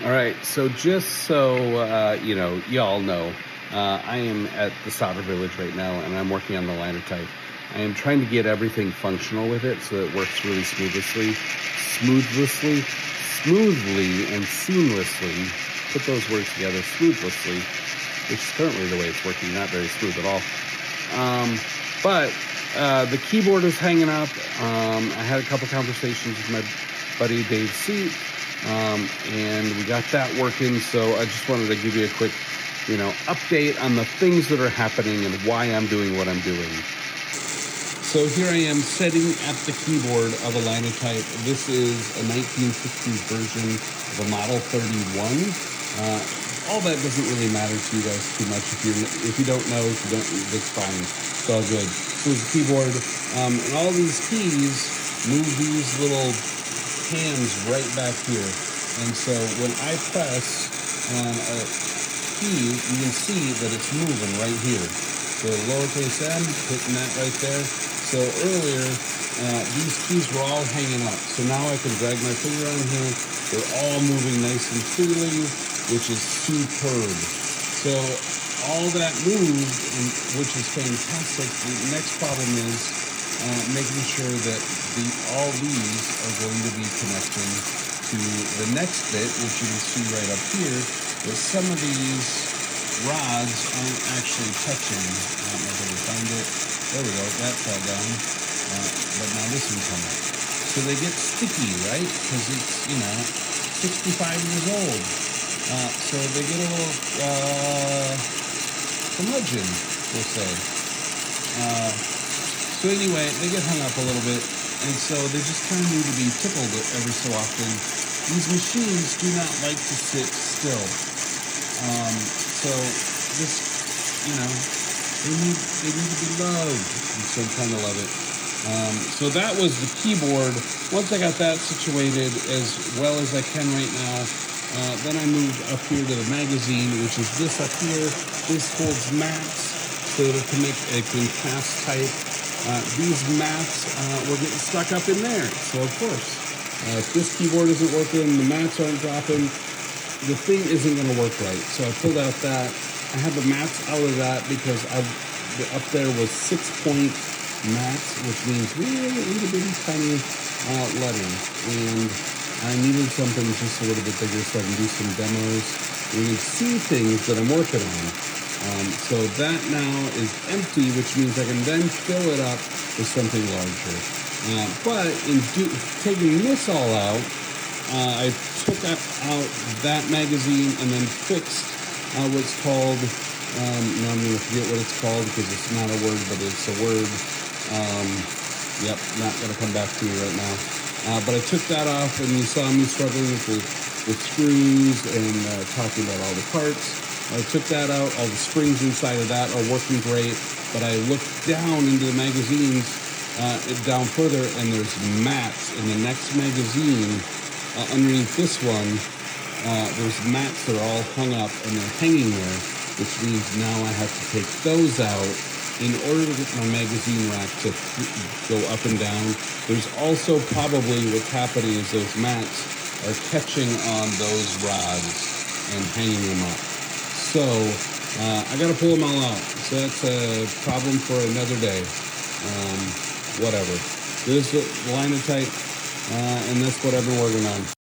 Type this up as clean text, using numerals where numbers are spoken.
All right, so just so y'all know, I am at the Sauder Village right now, and I'm working on the Linotype. I am trying to get everything functional with it so it works really smoothly, and seamlessly. Put those words together, smoothly, which is currently the way it's working, not very smooth at all. But the keyboard is hanging up. I had a couple conversations with my buddy Dave Seat. And we got that working, so I just wanted to give you a quick, update on the things that are happening and why I'm doing what I'm doing. So here I am sitting at the keyboard of a Linotype. This is a 1960s version of a Model 31. All that doesn't really matter to you guys too much. If you don't know, that's fine. It's all good. So it's a keyboard, and all these keys move these little hands right back here, and so when I press on a key, you can see that it's moving right here. So lowercase m, hitting that right there. So earlier, these keys were all hanging up. So now I can drag my finger on here. They're all moving nice and freely, which is superb. So all that moved, which is fantastic. The next problem is making sure that all these are going to be connecting to the next bit, which you can see right up here, that some of these rods aren't actually touching. I don't know if I can find it. There we go, that fell down. But now this one's come up. So they get sticky, right? Because it's, 65 years old. So they get a little curmudgeon, we'll say. So anyway, they get hung up a little bit, and so they just kind of need to be tickled every so often. These machines do not like to sit still. So this, they need to be loved, and so I kind of love it. So that was the keyboard. Once I got that situated as well as I can right now, then I moved up here to the magazine, which is this up here. This holds mats so that it can cast type. These mats were getting stuck up in there. So of course, if this keyboard isn't working, the mats aren't dropping, the thing isn't going to work right. So I pulled out that. I had the mats out of that because up there was 6-point mats, which means really itty bitty tiny lettering. And I needed something just a little bit bigger so I can do some demos. You can see things that I'm working on. So that now is empty, which means I can then fill it up with something larger. But in taking this all out, I took out that magazine and then fixed what's called, now I'm going to forget what it's called because it's not a word, but it's a word. Yep, not going to come back to me right now. But I took that off, and you saw me struggling with screws and talking about all the parts. I took that out. All the springs inside of that are working great. But I looked down into the magazines, down further, and there's mats in the next magazine. Underneath this one, there's mats that are all hung up, and they're hanging there, which means now I have to take those out in order to get my magazine rack to go up and down. There's also probably what's happening is those mats are catching on those rods and hanging them up. So, I got to pull them all out. So that's a problem for another day. Whatever. This is the Linotype, and that's what I've been working on.